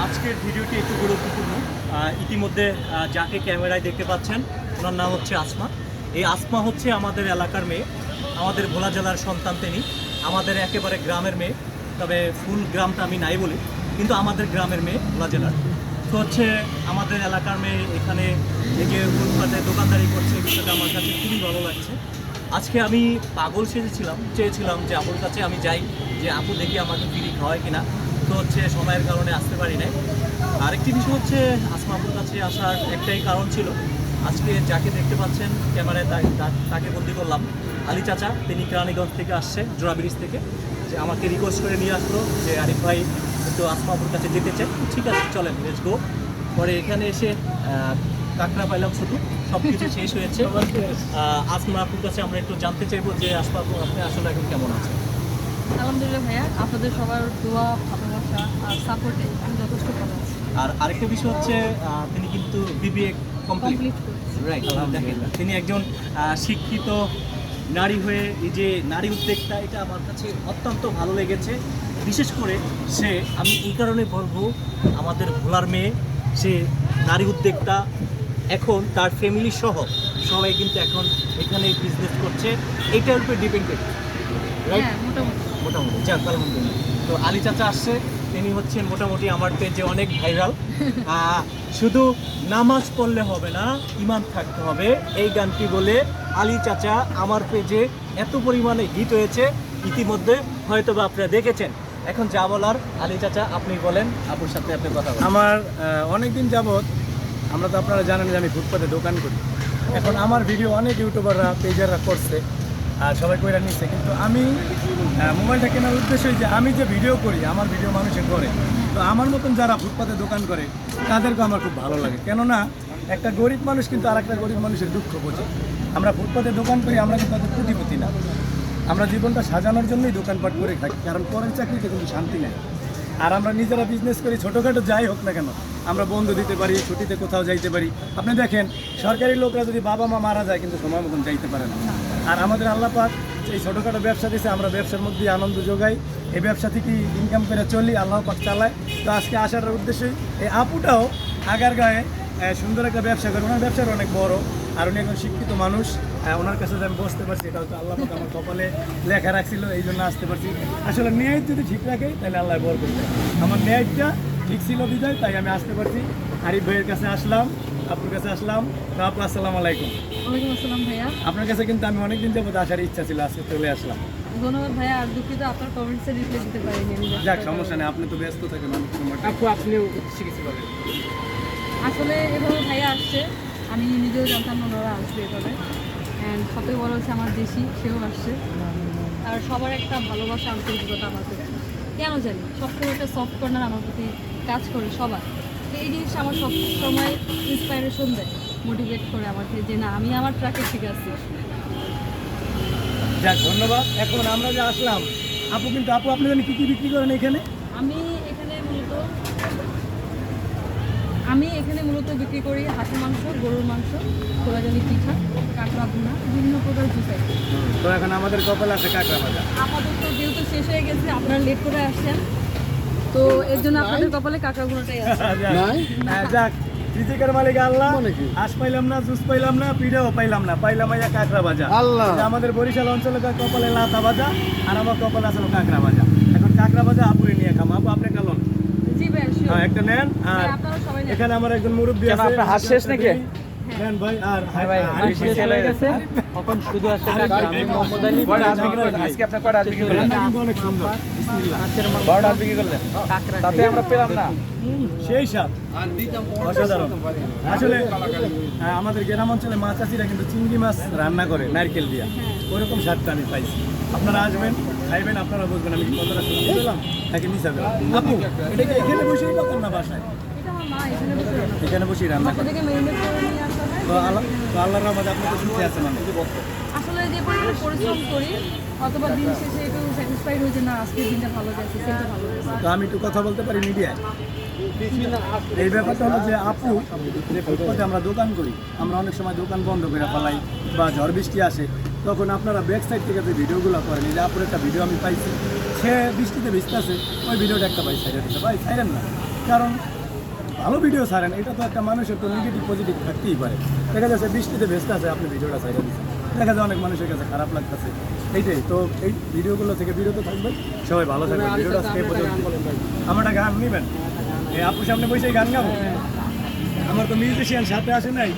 আজকের ভিডিওটি একটু গুরুত্বপূর্ণ। ইতিমধ্যে যাকে ক্যামেরায় দেখতে পাচ্ছেন ওনার নাম হচ্ছে আসমা। এই আসমা হচ্ছে আমাদের এলাকার মেয়ে, আমাদের ভোলা জেলার সন্তান তিনি, আমাদের একেবারে গ্রামের মেয়ে। তবে ফুল গ্রামটা আমি নাই বলি, কিন্তু আমাদের গ্রামের মেয়ে ভোলা জেলার। তো হচ্ছে আমাদের এলাকার মেয়ে এখানে থেকে ফুটপাতে দোকানদারি করছে, বিষয়টা আমার কাছে খুবই ভালো লাগছে। আজকে আমি পাগল চেয়েছিলাম যে আপুর কাছে আমি যাই, যে আপু দেখি আমাকে ফিরি খাওয়ায় কিনা। তো হচ্ছে সময়ের কারণে আসতে পারি নাই। আরেকটি বিষয় হচ্ছে আসমা আপুর কাছে আসার একটাই কারণ ছিল, আজকে যাকে দেখতে পাচ্ছেন ক্যামেরায় তাকে বন্দি করলাম, আলী চাচা। তিনি কেরানীগঞ্জ থেকে আসছে, জোড়া ব্রিজ থেকে, যে আমাকে রিকোয়েস্ট করে নিয়ে আসলো যে আরিফ ভাই কিন্তু আসমা আপুর কাছে যেতে চাই। ঠিক আছে চলেন, লেটস গো। পরে এখানে এসে কাঁকড়া পাইলাম, শুধু সব কিছু শেষ হয়েছে। আসমা আপুর কাছে আমরা একটু জানতে চাইবো যে আসমা আপু আপনি আসলে এখন কেমন আছেন? আলহামদুলিল্লাহ ভাইয়া, আপনাদের সবার দোয়া, ভালোবাসা আর সাপোর্টে আমি যথেষ্ট ভালো আছি। আর আরেকটা বিষয় হচ্ছে তিনি কিন্তু বিবিএ কমপ্লিট করছি। রাইট। দেখেন তিনি একজন শিক্ষিত নারী হয়ে এই যে নারী উদ্যোক্তা, এটা আমার কাছে অত্যন্ত ভালো লেগেছে। বিশেষ করে আমি এই কারণে বলবো, আমাদের ভোলার মেয়ে, সে নারী উদ্যোক্তা, এখন তার ফ্যামিলি সহ সবাই কিন্তু এখন এখানে বিজনেস করছে, এইটার উপরে ডিপেন্ডেন্ট রাইট। হ্যাঁ, মোটামুটি যাক আলহামদুলিল্লাহ। তো আলী চাচা আসছে, তিনি হচ্ছেন মোটামুটি আমার পেজে অনেক ভাইরাল। শুধু নামাজ পড়লে হবে না, ঈমান থাকতে হবে, এই গানটি বলে আলী চাচা আমার পেজে এত পরিমাণে হিট হয়েছে, ইতিমধ্যে হয়তো বা আপনারা দেখেছেন। এখন যা বলার আলী চাচা আপনি বলেন, আপুর সাথে আপনি কথা বলেন। আমার অনেক দিন যাবৎ, আমরা তো আপনারা জানেন যে আমি ফুটপাতে দোকান করি। এখন আমার ভিডিও অনেক ইউটিউবাররা পেজাররা করছে আর সবাই কইরা নিচ্ছে, কিন্তু আমি মোবাইলটা কেনার উদ্দেশ্যই যে আমি যে ভিডিও করি, আমার ভিডিও মানুষে করে, তো আমার মতন যারা ফুটপাতে দোকান করে তাদেরকে আমার খুব ভালো লাগে। কেননা একটা গরিব মানুষ কিন্তু আর একটা গরিব মানুষের দুঃখ বোঝে। আমরা ফুটপাতে দোকান করি, আমরা কিন্তু তাদের কোটিপতি না, আমরা জীবনটা সাজানোর জন্যই দোকানপাট করে থাকি, কারণ পরের চাকরিতে কিন্তু শান্তি নেই। আর আমরা নিজেরা বিজনেস করি, ছোটোখাটো যাই হোক না কেন, আমরা বন্ধ দিতে পারি, ছুটিতে কোথাও যাইতে পারি। আপনি দেখেন সরকারি লোকরা যদি বাবা মা মারা যায় কিন্তু সময় মতন যাইতে পারে না। আর আমাদের আল্লাহ পাক এই ছোটোখাটো ব্যবসা দিয়েছে, আমরা ব্যবসার মধ্যে আনন্দ যোগাই, এই ব্যবসা থেকে ইনকাম করে চলি, আল্লাহ পাক চালায়। তো আজকে আসার উদ্দেশ্যই এই আপুটাও আগার গায়ে সুন্দর একটা ব্যবসা করে, ওনার ব্যবসার অনেক বড়, আর উনি একজন শিক্ষিত মানুষ। ওনার কাছে যে আমি বসতে পারছি, এটা হয়তো আল্লাহ পাক আমার কপালে লেখা রাখছিল, এই জন্য আসতে পারছি। আসলে ন্যায় যদি ঠিক রাখে তাহলে আল্লাহ বরকত দেয়। আমার ন্যায়টা ঠিক ছিল বিদায়, তাই আমি আসতে পারছি। আরিফ ভাইয়ের কাছে আসলাম, আপুর কাছে আসলাম। তো আপু আসসালামু আলাইকুম। ওয়ালাইকুম আসসালাম ভাইয়া। আপনার কাছে কিন্তু আমি অনেকদিন যাবত আসার ইচ্ছা ছিল, আজকে চলে আসলাম। ধন্যবাদ ভাইয়া, আর দুঃখিত আপনার কমেন্টসে রিপ্লাই দিতে পারিনি আমি। যাক, সমস্যা নেই, আপনি তো ব্যস্ত থাকেন অনেক সময়। আপু আপনিও কিছু বলেন। আসলে এভাবে ভাইয়া আসছে, আমি নিজেও জানতাম না ওনারা আসবে এভাবে। অ্যান্ড সবথেকে বড় হচ্ছে আমার দেশি, সেও আসছে। আর সবার একটা ভালোবাসা, আন্তরিকতা আমার প্রতি কেন জানি সবসময় একটা সফট কর্নার আমার প্রতি কাজ করে সবার। তো এই জিনিসটা আমার সব সময় ইন্সপাইরেশন দেয়, মোটিভেট করে আমাকে যে না, আমি আমার ট্র্যাকে ঠিক আছি। যাক, ধন্যবাদ। এখন আমরা যে আসলাম, আপু কিন্তু আপনি জানি কী কী বিক্রি করেন এখানে? আমি এখানে মূলত বিক্রি করি হাঁসের মাংস, গরুর মাংস, খোলাজালি পিঠা, কাঁকড়া ভুনা, বিভিন্ন প্রকার জুসাই। তো এখন আমাদের কপালে আছে কাঁকড়া ভাজা। আপাতত যেহেতু শেষ হয়ে গেছে, আপনারা লেট করে আসছেন, তো এর জন্য আপনাদের কপালে কাঁকড়া ভুনাটাই আছে। যাক, রিজিকের মালিক আল্লাহ। হাঁস পাইলাম না, জুস পাইলাম না, পিঠাও পাইলাম না, পাইলাম আইয়া কাঁকড়া ভাজা। আমাদের বরিশাল অঞ্চলে কপালে লাতা ভাজা, আর আমার কপালে আসলে কাঁকড়া ভাজা। এখন কাঁকড়া ভাজা আপুরে নিয়ে খাম। আপু আপনি কালন? জি ভাই, হ্যাঁ, একটা নেন। আর আপনারা সবাই নেন। এখানে আমার একজন মুরব্বী আছে। আপনার হাঁস শেষ নাকি? নেন ভাই। আর হাঁস শেষ হয়ে গেছে, এখন শুধু আছে কাঁকড়া। আমি মোহাম্মদ আলী। আজকে আপনি কয়টা হাঁস বিক্রি করলেন? অনেক সুন্দর, বিসমিল্লাহ। বড় হাঁস বিক্রি করলেন, তাতে আমরা পেলাম না। সেই সাপ অসাধারণ। আসলে আমাদের গ্রাম অঞ্চলে মাছ চাষিরা কিন্তু চিংড়ি মাছ রান্না করে নারকেল দিয়া, ওইরকম স্বাদটা আমি পাইছি। আপনারা আসবেন, খাইবেন, আপনারা বুঝবেন আমি কতটা সত্যি পেলাম নাকি মিশা পেলাম। আপু এটা কি এখানে বসেই পাবেন না বাসায়? এটা আমার মা এখানে বসে রান্না করে। এখানে বসেই রান্না করে। থেকে মেরিনেট করে নিয়ে আসা হয়। তো আল্লাহর রহমতে আপনি তো সুখে আছেন অনেক। আসলে যে পরিমাণে পরিশ্রম করি, অথবা দিন শেষে একটু স্যাটিসফাইড হয়েছে না, আজকের দিনটা ভালো যাচ্ছে, সেটা ভালো যাচ্ছে। তো আমি একটু কথা বলতে পারি মিডিয়ায়। এই ব্যাপারটা হলো যে আপু, যে ফুটপাতে আমরা দোকান করি, আমরা অনেক সময় দোকান বন্ধ করে ফেলাই বা ঝড় বৃষ্টি আসে, তখন আপনারা ব্যাক সাইড থেকে যে ভিডিওগুলো করেন, এই যে আপুর একটা ভিডিও আমি পাইছি, সে বৃষ্টিতে ভিজতেছে, ওই ভিডিওটা একটা ভাই সাইডে দিচ্ছে, ভাই সাইডেন না, কারণ ভালো ভিডিও ছাড়েন, এটা তো একটা মানুষের তো নেগেটিভ পজিটিভ থাকতেই পারে। দেখা যাচ্ছে বৃষ্টিতে ভেস্তে আছে, আপনি ভিডিওটা ছাইড়া দিচ্ছেন, দেখা যায় অনেক মানুষের কাছে খারাপ লাগতেছে। এইটাই তো, এই ভিডিওগুলো থেকে বিরত থাকবেন, সবাই ভালো থাকবেন। ভিডিওটা আজকে এই পর্যন্ত। আমার একটা গান নিবেন, এই আপুর সামনে বসে গান গাবো, আমার তো মিউজিশিয়ান সাথে আসে নাই।